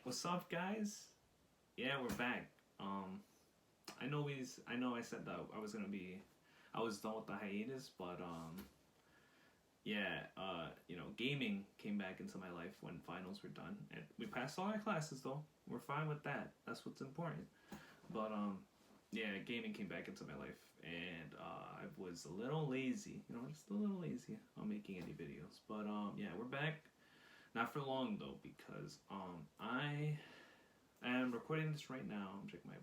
What's up, guys? Yeah, we're back. I know I said that I was done with the hiatus, but yeah, gaming came back into my life when finals were done, and we passed all our classes though. We're fine with that. That's what's important. But yeah, gaming came back into my life, and I was a little lazy, just a little lazy on making any videos. But yeah, we're back. Not for long though, because I am recording this right now. I'm checking my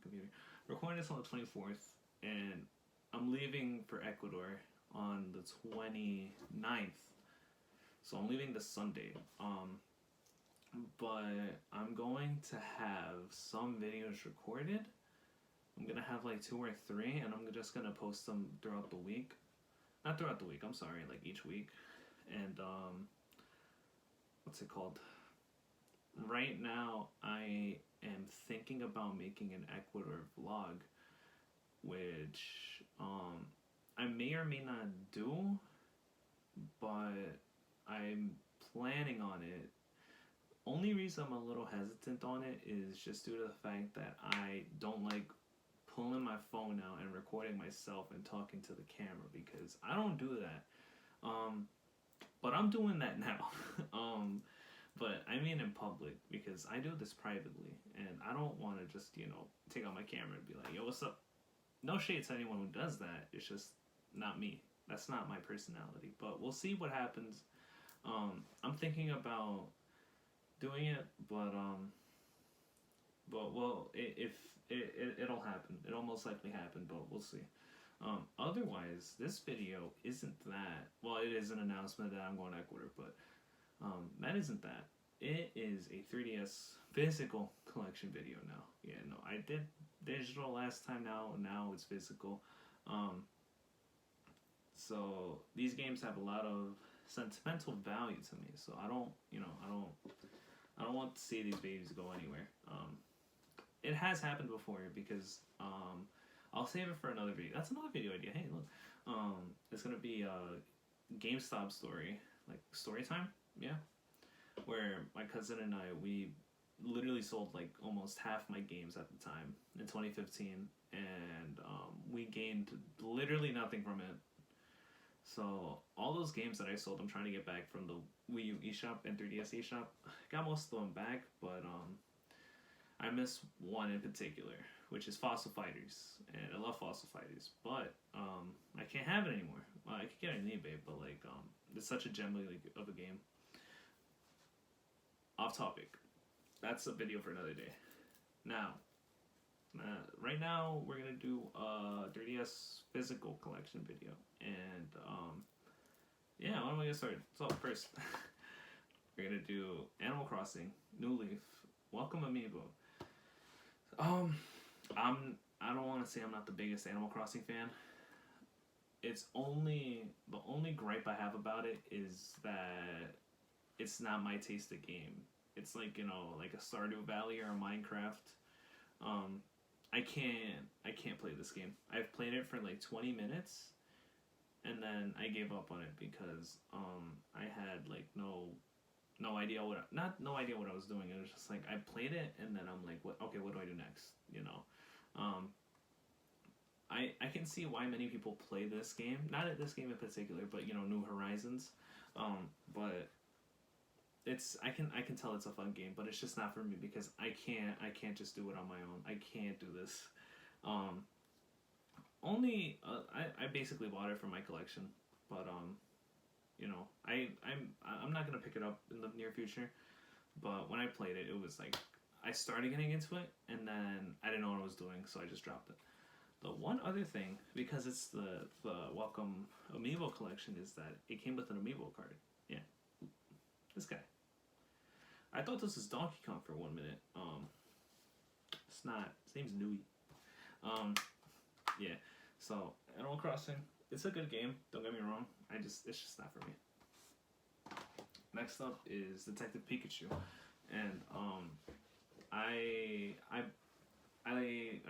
computer. Recording this on the 24th, and I'm leaving for Ecuador on the 29th. So I'm leaving this Sunday. But I'm going to have some videos recorded. I'm gonna have like two or three, and I'm just gonna post them throughout the week. Not throughout the week. I'm sorry, like each week. And what's it called? Right now, I am thinking about making an Ecuador vlog, which I may or may not do, but I'm planning on it. Only reason I'm a little hesitant on it is just due to the fact that I don't like pulling my phone out and recording myself and talking to the camera, because I don't do that. But I'm doing that now. But I mean in public, because I do this privately, and I don't want to just, take out my camera and be like, yo, what's up? No shade to anyone who does that. It's just not me. That's not my personality. But we'll see what happens. I'm thinking about doing it, but well, it'll happen. It'll most likely happen, but we'll see. Otherwise, this video isn't that. Well, it is an announcement that I'm going to Ecuador, but that isn't that. It is a 3DS physical collection video now. Yeah, no, I did digital last time. Now it's physical. So these games have a lot of sentimental value to me. So I don't want to see these babies go anywhere. It has happened before, because I'll save it for another video. That's another video idea. Hey, look, it's gonna be a GameStop story, like story time. Yeah, where my cousin and we literally sold like almost half my games at the time in 2015, and we gained literally nothing from it. So all those games that I sold, I'm trying to get back from the Wii U eShop and 3DS eShop. Got most of them back, but I miss one in particular, which is Fossil Fighters, and I love Fossil Fighters, but I can't have it anymore. Well, I could get it on eBay, but like it's such a gem of a game. Off topic. That's a video for another day. Now, right now we're gonna do a 3DS physical collection video, and yeah, why don't we get started? So first, we're gonna do Animal Crossing, New Leaf, Welcome Amiibo. I don't want to say I'm not the biggest Animal Crossing fan. It's the only gripe I have about it is that it's not my taste of game. It's like, like a Stardew Valley or a Minecraft. I can't play this game. I've played it for like 20 minutes, and then I gave up on it because I had like no idea no idea what I was doing. It was just like I played it, and then I'm like, what do I do next? I can see why many people play this game. Not at this game in particular, but New Horizons. But I can tell it's a fun game, but it's just not for me, because I can't just do it on my own. I can't do this. I basically bought it for my collection, but I'm not gonna pick it up in the near future. But when I played it, it was like I started getting into it, and then I didn't know what I was doing, so I just dropped it. The one other thing, because it's the Welcome Amiibo collection, is that it came with an Amiibo card. Yeah, this guy. I thought this was Donkey Kong for 1 minute. It's not. His name's Nui. Yeah. So Animal Crossing, it's a good game. Don't get me wrong. It's just not for me. Next up is Detective Pikachu, and I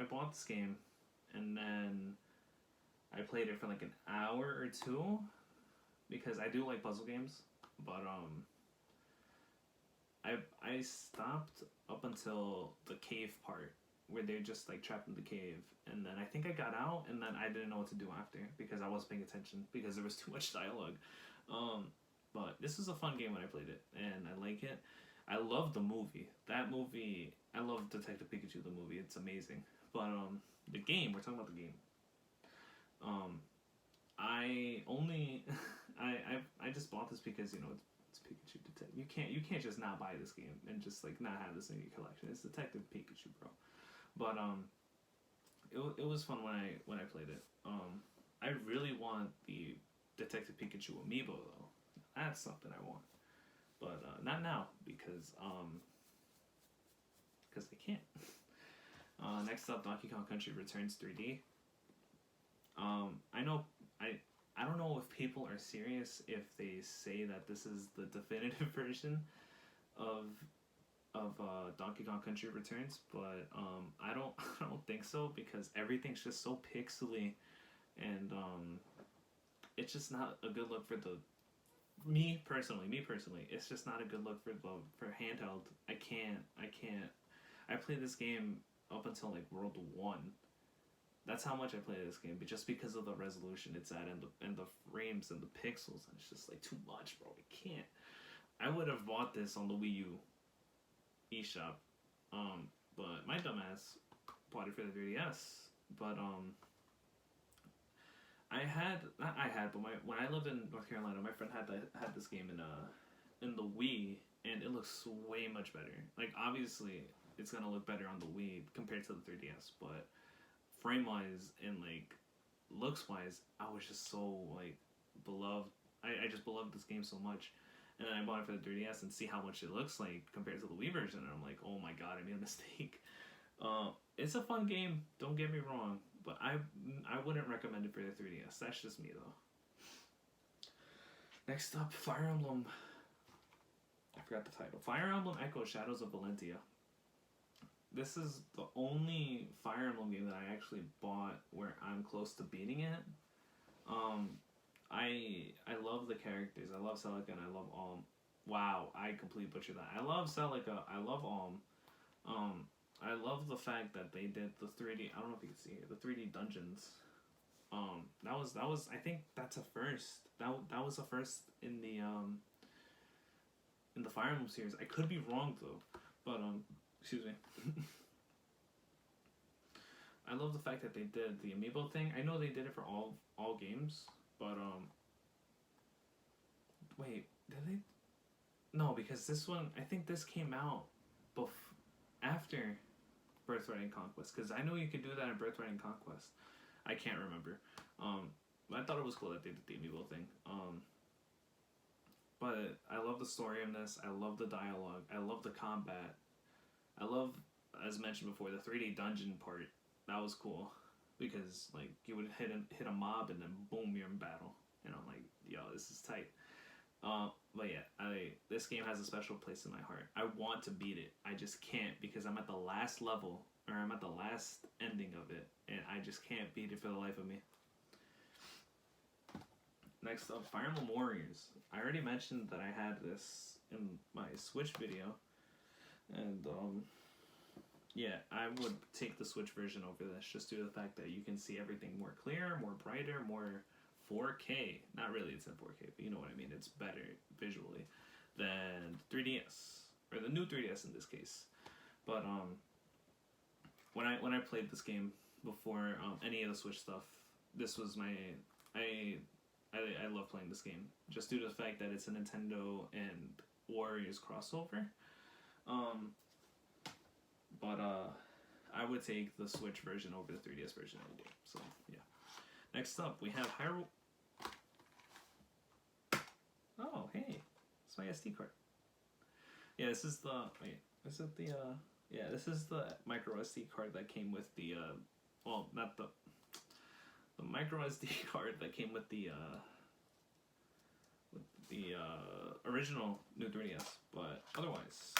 bought this game, and then I played it for like an hour or two, because I do like puzzle games, but I stopped up until the cave part where they're just like trapped in the cave, and then I think I got out, and then I didn't know what to do after because I wasn't paying attention because there was too much dialogue. But this was a fun game when I played it, and I like it. I love the movie. That movie, I love Detective Pikachu the movie. It's amazing. But the game, we're talking about the game. I only I just bought this because it's Pikachu Detective. You can't just not buy this game and just like not have this in your collection. It's Detective Pikachu, bro. But it was fun when I played it. I really want the Detective Pikachu amiibo though. That's something I want. But not now because they can't. Next up, Donkey Kong Country Returns 3D. I know I don't know if people are serious if they say that this is the definitive version of Donkey Kong Country Returns, but I don't I don't think so because everything's just so pixely, and it's just not a good look for the me personally, it's just not a good look for handheld. I can't. I played this game up until like World 1. That's how much I played this game, but just because of the resolution it's at and the frames and the pixels, and it's just like too much, bro. I can't. I would have bought this on the Wii U eShop, but my dumbass bought it for the 3DS. But when I lived in North Carolina, my friend had this game in the Wii, and it looks way much better. Like obviously, it's gonna look better on the Wii compared to the 3DS, but frame wise and like looks wise, I was just so like beloved. I just beloved this game so much, and then I bought it for the 3DS and see how much it looks like compared to the Wii version, and I'm like, oh my god, I made a mistake. It's a fun game, don't get me wrong, but I wouldn't recommend it for the 3DS. That's just me though. Next up, Fire Emblem. I forgot the title. Fire Emblem Echo Shadows of Valentia. This is the only Fire Emblem game that I actually bought where I'm close to beating it. I love the characters. I love Celica and I love Alm. Wow, I completely butchered that. I love Celica. I love Alm. I love the fact that they did the 3D. I don't know if you can see it. The 3D dungeons. That was. I think that's a first. That was a first in the Fire Emblem series. I could be wrong though, but excuse me. I love the fact that they did the amiibo thing. I know they did it for all games, but wait, did they? No, because this one, I think this came out after Birthright and Conquest, because I know you could do that in Birthright and Conquest. I can't remember. But I thought it was cool that they did the amiibo thing. But I love the story in this. I love the dialogue. I love the combat. I love, as mentioned before, the 3D dungeon part. That was cool because like you would hit a mob and then boom, you're in battle. And I'm like, yo, this is tight. But yeah, this game has a special place in my heart. I want to beat it. I just can't because I'm at the last level or I'm at the last ending of it, and I just can't beat it for the life of me. Next up, Fire Emblem Warriors. I already mentioned that I had this in my Switch video, and yeah, I would take the Switch version over this just due to the fact that you can see everything more clear, more brighter, more 4K. Not really, it's in 4K, but you know what I mean. It's better visually than 3DS, or the new 3DS in this case. But when I played this game before any of the Switch stuff, this was I love playing this game just due to the fact that it's a Nintendo and Warriors crossover. But I would take the Switch version over the 3DS version any day. So yeah. Next up, we have Hyrule. Oh, hey, it's my SD card. Yeah, this is the this is the micro SD card that came with the well, not the micro SD card that came with the original new 3DS. But otherwise,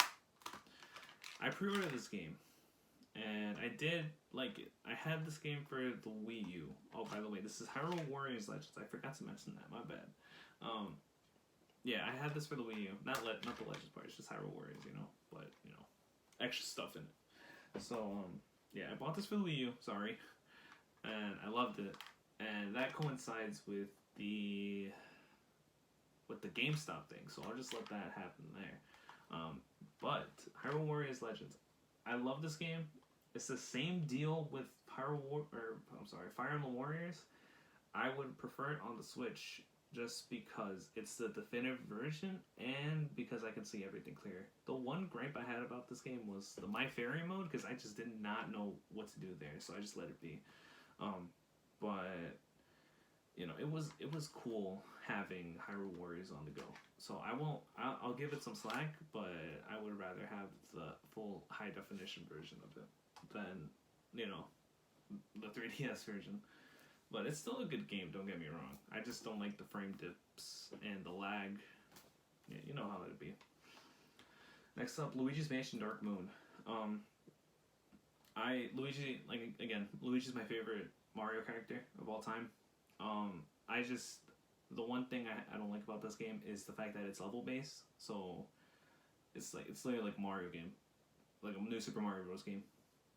I pre-ordered this game, and I did like it. I had this game for the Wii U. Oh, by the way, this is Hyrule Warriors Legends. I forgot to mention that. My bad. Yeah, I had this for the Wii U. Not the Legends part. It's just Hyrule Warriors, but extra stuff in it. So yeah, I bought this for the Wii U. Sorry, and I loved it, and that coincides with the GameStop thing. So I'll just let that happen there. But Hyrule Warriors Legends, I love this game. It's the same deal with Fire Emblem Warriors. I would prefer it on the Switch just because it's the definitive version and because I can see everything clear. The one gripe I had about this game was the My Fairy mode because I just did not know what to do there, so I just let it be. But it was cool having Hyrule Warriors on the go. So I'll give it some slack, but I would rather have the full high definition version of it than the 3DS version. But it's still a good game, don't get me wrong. I just don't like the frame dips and the lag. Yeah, you know how it'd be. Next up, Luigi's Mansion Dark Moon. Luigi's my favorite Mario character of all time. The one thing I don't like about this game is the fact that it's level based. So it's literally like a Mario game, like a new Super Mario Bros. Game,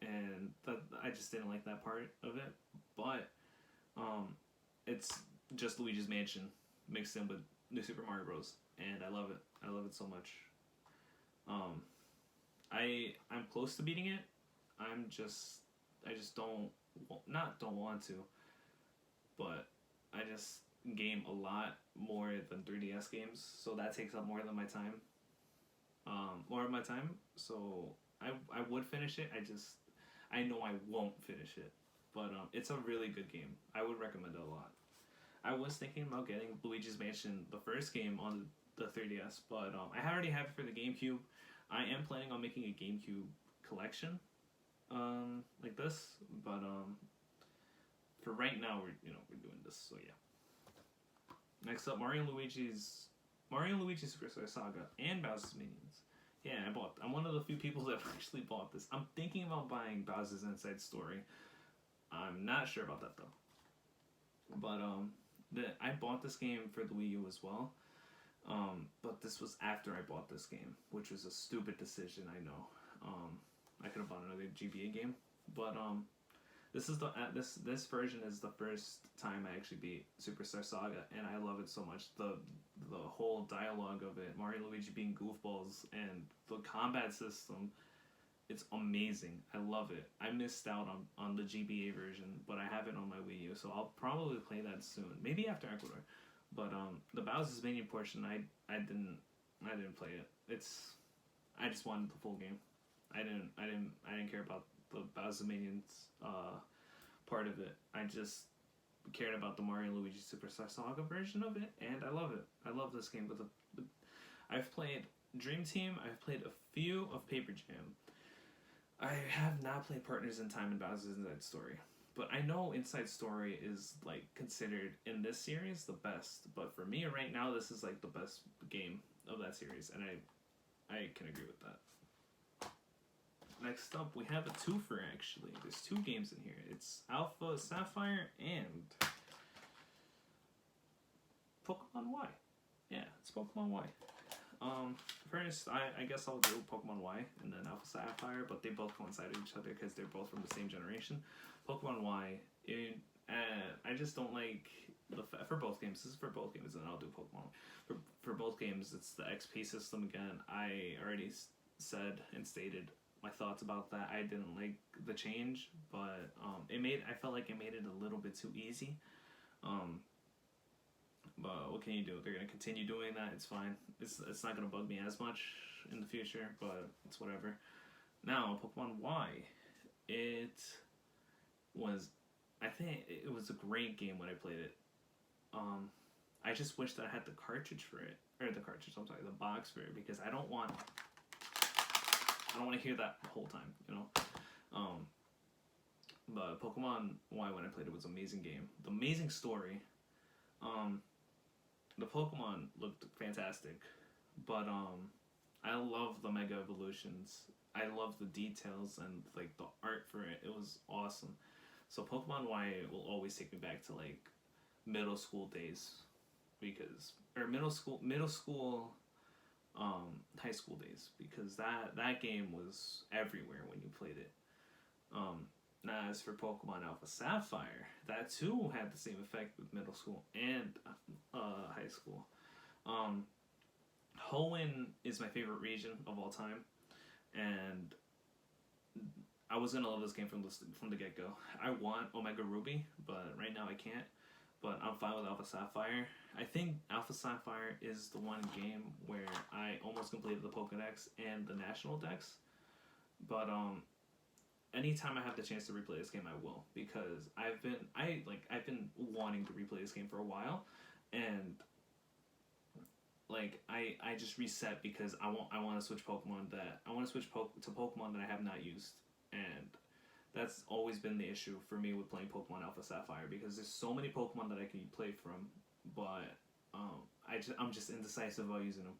and I just didn't like that part of it. But it's just Luigi's Mansion mixed in with New Super Mario Bros. And I love it. I love it so much. I'm close to beating it. I just don't want to, but I just game a lot more than 3DS games, so that takes up more of my time. So I would finish it. I know I won't finish it, but it's a really good game. I would recommend it a lot. I was thinking about getting Luigi's Mansion, the first game, on the 3DS, but I already have it for the GameCube. I am planning on making a GameCube collection, like this, but for right now we're doing this. So yeah. Next up, Mario and Luigi's Superstar Saga and Bowser's Minions. Yeah, I'm one of the few people that actually bought this. I'm thinking about buying Bowser's Inside Story. I'm not sure about that though. But I bought this game for the Wii U as well. But this was after I bought this game, which was a stupid decision, I know. I could have bought another GBA game, but this is this version is the first time I actually beat Superstar Saga, and I love it so much. The whole dialogue of it, Mario and Luigi being goofballs, and the combat system, it's amazing. I love it. I missed out on the GBA version, but I have it on my Wii U, so I'll probably play that soon. Maybe after Ecuador. But the Bowser's Minion portion, I didn't play it. I just wanted the full game. I didn't care about the Bowser's Minions part of it. I just cared about the Mario and Luigi Superstar Saga version of it, and I love it. I love this game. I've played Dream Team. I've played a few of Paper Jam. I have not played Partners in Time and Bowser's Inside Story. But I know Inside Story is like considered in this series the best. But for me right now, this is like the best game of that series, and I can agree with that. Next up, we have a twofer actually. There's two games in here. It's Alpha Sapphire and Pokemon Y. Yeah, it's Pokemon Y. First, I guess I'll do Pokemon Y and then Alpha Sapphire, but they both coincide with each other because they're both from the same generation. Pokemon Y, I just don't like for both games. This is for both games, and I'll do Pokemon. For both games, it's the XP system again. I already said and stated my thoughts about that. I didn't like the change, but I felt like it made it a little bit too easy. But what can you do? They're gonna continue doing that. It's fine. It's not gonna bug me as much in the future, but it's whatever. Now, Pokemon Y, I think it was a great game when I played it. I just wish that I had the cartridge for it, the box for it, because I don't want to hear that the whole time, But Pokemon Y, when I played it, was an amazing game. The amazing story. The Pokemon looked fantastic, but I love the Mega Evolutions. I love the details and like the art for it. It was awesome. So Pokemon Y will always take me back to like middle school days. because or middle school, high school days, because that game was everywhere when you played it. Now, as for Pokemon Alpha Sapphire, that too had the same effect with middle school and high school. Um, Hoenn is my favorite region of all time, and I was gonna love this game from the get go. I want Omega Ruby, but right now I can't. But I'm fine with Alpha Sapphire. I think Alpha Sapphire is the one game where I almost completed the Pokedex and the National Dex. But anytime I have the chance to replay this game, I will, because I've been wanting to replay this game for a while, and like I just reset because I want to switch Pokemon to Pokemon that I have not used, and that's always been the issue for me with playing Pokemon Alpha Sapphire, because there's so many Pokemon that I can play from, but I'm just indecisive about using them.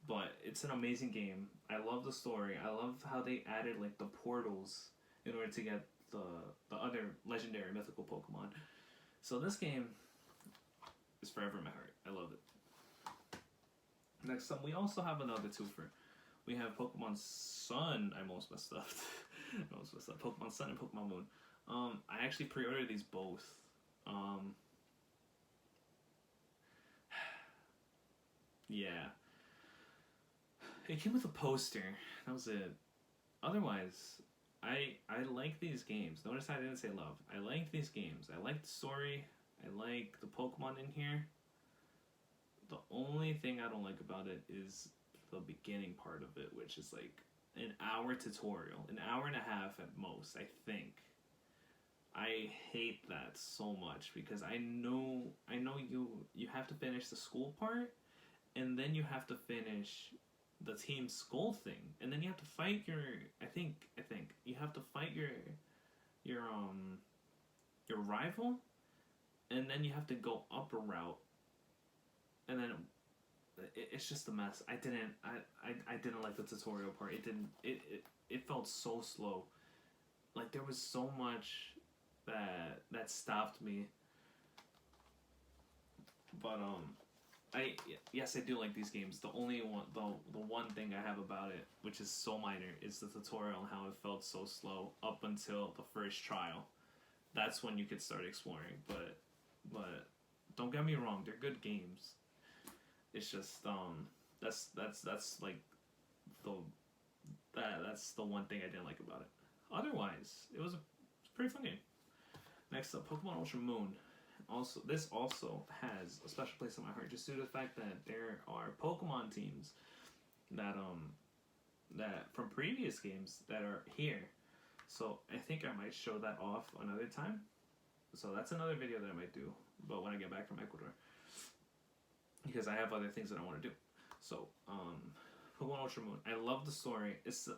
But it's an amazing game. I love the story. I love how they added like the portals in order to get the other legendary mythical Pokemon. So this game is forever in my heart. I love it. Next up, we also have another twofer. We have Pokemon Sun. I almost messed up. Pokemon Sun and Pokemon Moon. I actually pre-ordered these both. Yeah. It came with a poster. That was it. Otherwise, I like these games. Notice I didn't say love. I like these games. I like the story. I like the Pokemon in here. The only thing I don't like about it is the beginning part of it, which is like an hour tutorial, an hour and a half at most, I think. I hate that so much, because I know you have to finish the school part, and then you have to finish the team skull thing, and then you have to fight your I think you have to fight your rival, and then you have to go up a route, and then it's just a mess. I didn't like the tutorial part. It felt so slow. Like there was so much that stopped me. But yes, I do like these games. The one thing I have about it, which is so minor, is the tutorial and how it felt so slow up until the first trial. That's when you could start exploring. But don't get me wrong, they're good games. It's just that's like that's the one thing I didn't like about it. Otherwise, it was a pretty fun game. Next up, Pokemon Ultra Moon. This also has a special place in my heart, just due to the fact that there are Pokemon teams that from previous games that are here. So I think I might show that off another time. So that's another video that I might do, but when I get back from Ecuador, because I have other things that I want to do. So Pokemon Ultra Moon. I love the story.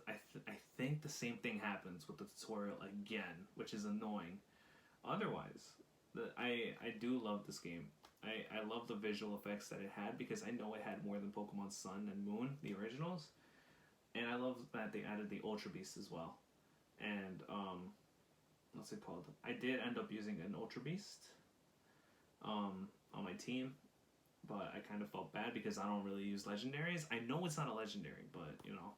I think the same thing happens with the tutorial again, which is annoying. Otherwise, I do love this game. I love the visual effects that it had, because I know it had more than Pokemon Sun and Moon, the originals. And I love that they added the Ultra Beast as well. And, what's it called? I did end up using an Ultra Beast on my team, but I kind of felt bad because I don't really use legendaries. I know it's not a legendary, but, you know,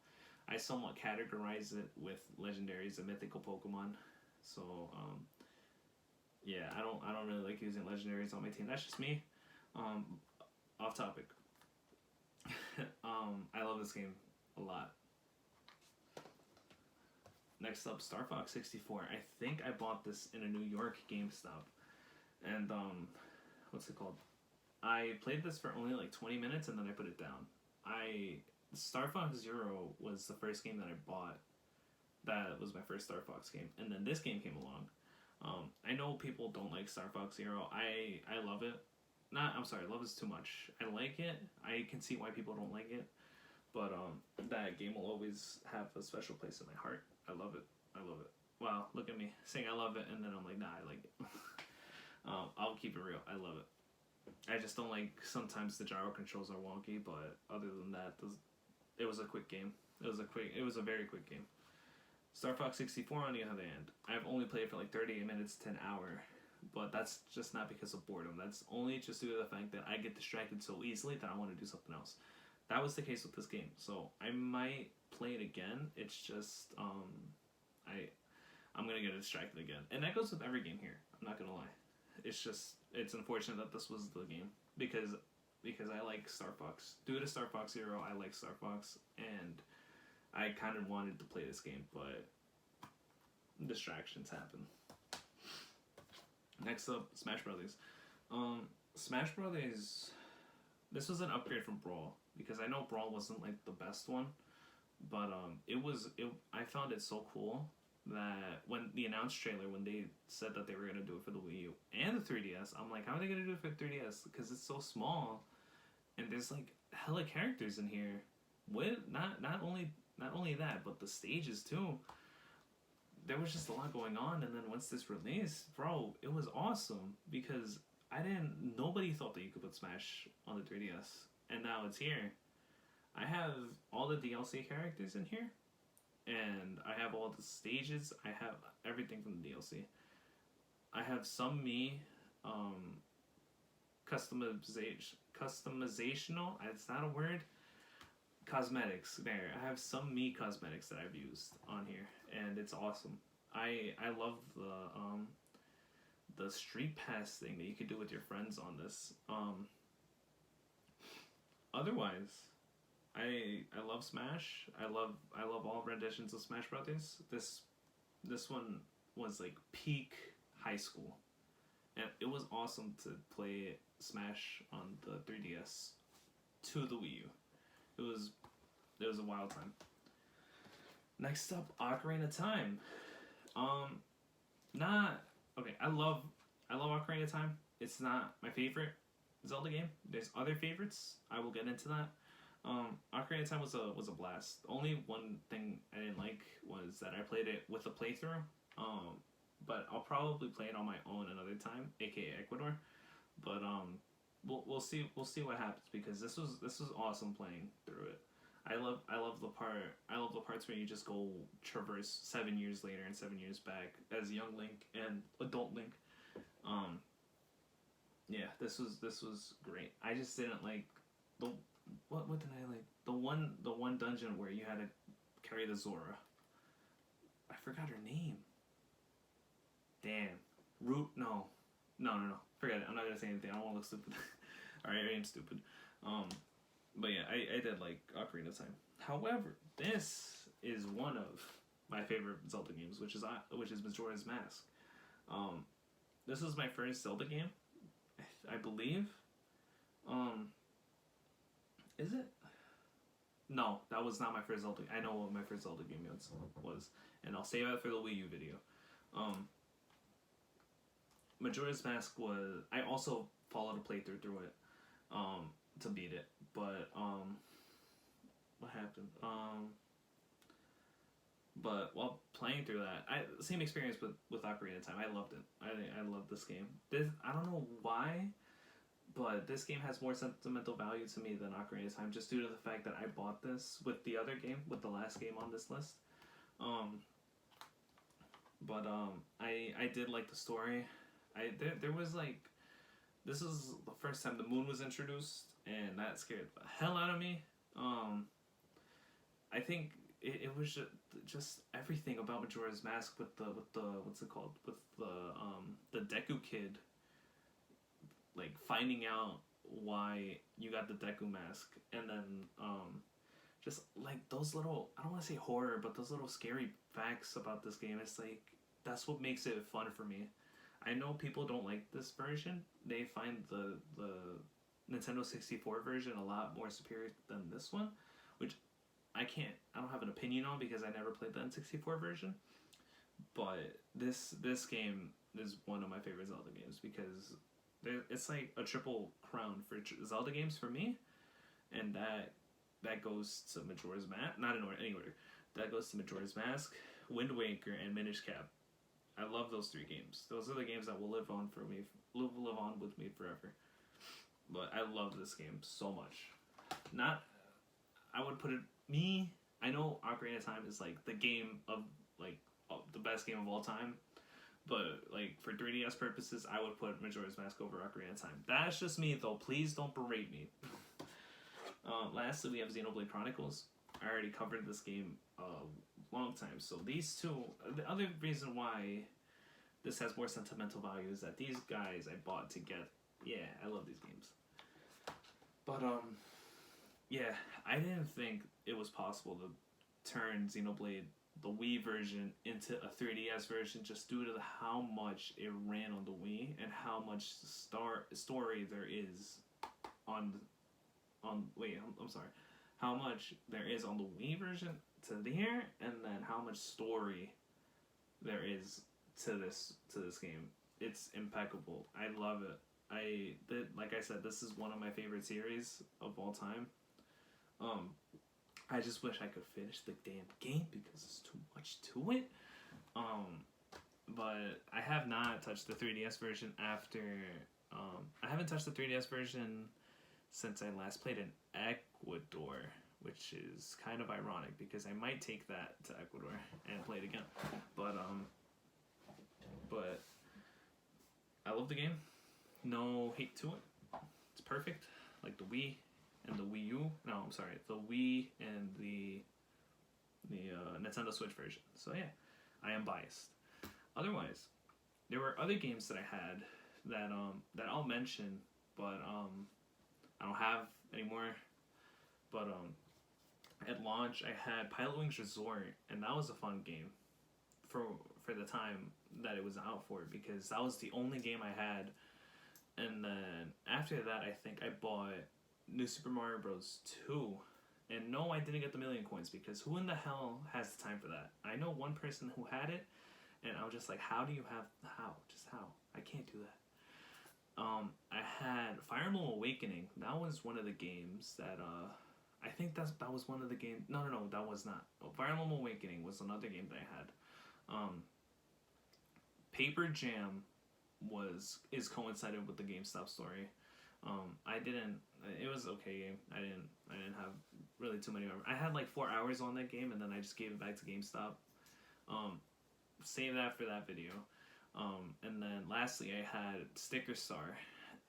I somewhat categorize it with legendaries and mythical Pokemon. So, yeah, I don't really like using legendaries on my team. That's just me. Off topic. I love this game a lot. Next up, Star Fox 64. I think I bought this in a New York GameStop. And, what's it called? I played this for only like 20 minutes and then I put it down. Star Fox Zero was the first game that I bought. That was my first Star Fox game. And then this game came along. I know people don't like Star Fox Zero. I love it. I'm sorry, love is too much. I like it. I can see why people don't like it. But that game will always have a special place in my heart. I love it. I love it. Wow, look at me saying I love it, and then I'm like, nah, I like it. I'll keep it real. I love it. I just don't like sometimes the gyro controls are wonky, but other than that, it was a quick game. It was a very quick game. Star Fox 64, on the other hand, I've only played for like 38 minutes to an hour, but that's just not because of boredom. That's only just due to the fact that I get distracted so easily that I want to do something else. That was the case with this game, so I might play it again. It's just I'm gonna get distracted again, and that goes with every game here. I'm not gonna lie. It's unfortunate that this was the game because I like Star Fox. Due to Star Fox Zero, I like Star Fox, and I kind of wanted to play this game, but distractions happen. Next up, Smash Brothers. Smash Brothers. This was an upgrade from Brawl because I know Brawl wasn't like the best one, but I found it so cool that when the announced trailer, when they said that they were gonna do it for the Wii U and the 3DS, I'm like, how are they gonna do it for 3DS? Because it's so small, and there's like hella characters in here. With not only that, but the stages too. There was just a lot going on, and then once this released, bro, it was awesome because nobody thought that you could put Smash on the 3DS, and now it's here. I have all the DLC characters in here, and I have all the stages. I have everything from the DLC. I have some customizational. It's not a word. Cosmetics. There, I have some cosmetics that I've used on here, and it's awesome. I love the street pass thing that you could do with your friends on this. Otherwise, I love Smash. I love all renditions of Smash Brothers. This one was like peak high school, and it was awesome to play Smash on the 3DS to the Wii U. It was a wild time. Next up, Ocarina of Time. Not okay. I love Ocarina of Time. It's not my favorite Zelda game. There's other favorites. I will get into that. Ocarina of Time was a blast. Only one thing I didn't like was that I played it with a playthrough. But I'll probably play it on my own another time, aka Ecuador. But we'll see what happens because this was awesome playing through it. I love the parts where you just go traverse 7 years later and 7 years back as young Link and adult Link. Yeah, this was great. I just didn't like what did I like? The one dungeon where you had to carry the Zora. I forgot her name. Damn. No. Forget it. I'm not gonna say anything. I don't want to look stupid. Alright, I am stupid. But yeah, I did like Ocarina of Time. However, this is one of my favorite Zelda games, which is Majora's Mask. This was my first Zelda game, I believe. Is it? No, that was not my first Zelda. I know what my first Zelda game was, and I'll save that for the Wii U video. Majora's Mask was. I also followed a playthrough through it, to beat it. But what happened? But while playing through that, same experience with Ocarina of Time. I loved it. I loved this game. I don't know why, but this game has more sentimental value to me than Ocarina of Time, just due to the fact that I bought this with the other game, with the last game on this list. I did like the story. There was like, this is the first time the moon was introduced, and that scared the hell out of me. I think it was just everything about Majora's Mask with the what's it called, with the Deku Kid, like finding out why you got the Deku mask, and then just like those little, I don't want to say horror, but those little scary facts about this game. It's like, that's what makes it fun for me. I know people don't like this version. They find the Nintendo 64 version a lot more superior than this one, which I don't have an opinion on because I never played the N64 version. But this game is one of my favorite Zelda games because it's like a triple crown for Zelda games for me, and that goes to Majora's Mask. Not in any order. That goes to Majora's Mask, Wind Waker, and Minish Cap. I love those three games. Those are the games that will live on with me forever. But I love this game so much. I would put it, I know Ocarina of Time is like the game of, like, the best game of all time, But like for 3DS purposes, I would put Majora's Mask over Ocarina of Time. That's just me though. Please don't berate me. Lastly, we have Xenoblade Chronicles. I already covered this game a long time. So these two, the other reason why this has more sentimental value is that these guys I bought to get. Yeah, I love these games. But yeah, I didn't think it was possible to turn Xenoblade, the Wii version, into a 3DS version just due to how much it ran on the Wii and how much story there is on I'm sorry, how much there is on the Wii version to here, and then how much story there is to this game. It's impeccable. I love it. Like I said, this is one of my favorite series of all time. I just wish I could finish the damn game because there's too much to it. But I have not touched the 3DS version after. I haven't touched the 3DS version since I last played in Ecuador, which is kind of ironic because I might take that to Ecuador and play it again. But I love the game. No hate to it. It's perfect. Like the Wii and the Wii U. No, I'm sorry. The Wii and the Nintendo Switch version. So yeah, I am biased. Otherwise, there were other games that I had that I'll mention, but I don't have anymore. But at launch, I had Pilot Wings Resort, and that was a fun game for the time that it was out for, because that was the only game I had. And then after that, I think I bought New Super Mario Bros. 2. And no, I didn't get the million coins, because who in the hell has the time for that? I know one person who had it, and I was just like, how? Just how? I can't do that. I had Fire Emblem Awakening. That was one of the games that, I think that was one of the games. No, that was not. Fire Emblem Awakening was another game that I had. Paper Jam is coincided with the GameStop story. It was okay game. I didn't have really too many. I had like 4 hours on that game, and then I just gave it back to GameStop. Save that for that video. And then lastly, I had Sticker Star,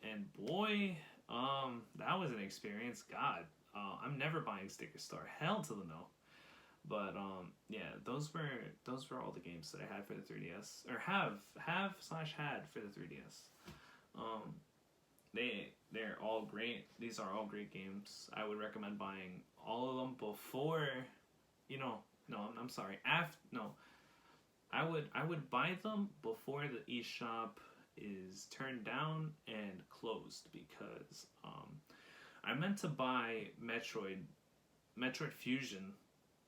and boy, that was an experience. God, I'm never buying Sticker Star. Hell to the no. But yeah, those were all the games that I had for the 3DS, or had for the 3DS. They're all great. These are all great games. I would recommend buying all of them before, I'm sorry. I would buy them before the eShop is turned down and closed, because I meant to buy Metroid Fusion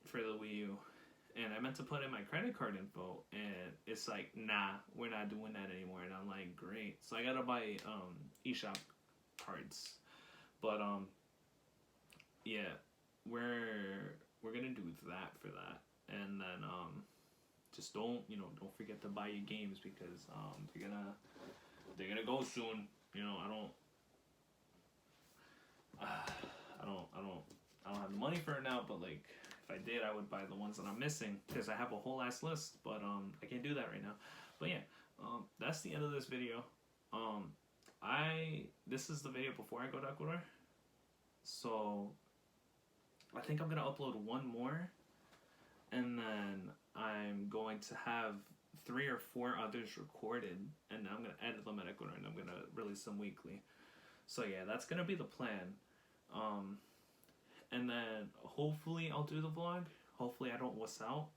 for the Wii U, and I meant to put in my credit card info, and it's like, nah, we're not doing that anymore. And I'm like, great. So I gotta buy eShop cards. But yeah, we're gonna do that for that. And then just don't forget to buy your games, because they're gonna go soon. I don't have the money for it now, but like, if I did, I would buy the ones that I'm missing, because I have a whole ass list, but I can't do that right now. But yeah, that's the end of this video. This is the video before I go to Ecuador, so I think I'm gonna upload one more, and then I'm going to have 3 or 4 others recorded, and I'm gonna edit them at Ecuador, and I'm gonna release them weekly. So yeah, that's gonna be the plan. And then hopefully I'll do the vlog. Hopefully I don't wuss out,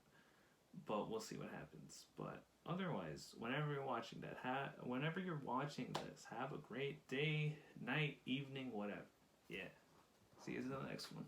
but we'll see what happens. But otherwise, whenever you're watching this, have a great day, night, evening, whatever. Yeah. See you in the next one.